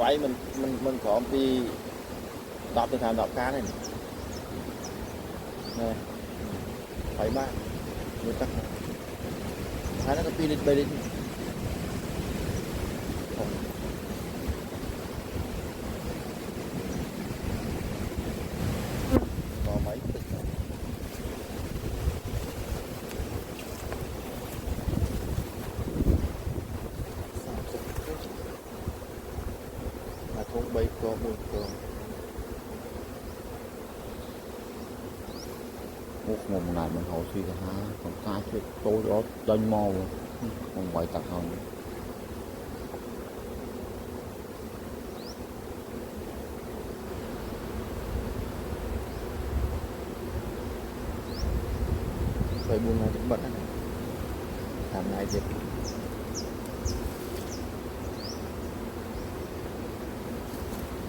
váy mình có đi đọc từ thằng đọc cá này nè váy ba người ta hai nó có pin đi bay đi có mấy là thôn bay có một một ngày mình hồi suy cả hai còn ta chuyện tôi đó đánh mò còn quay tặng hơn phải buông ra những bận này làm này thì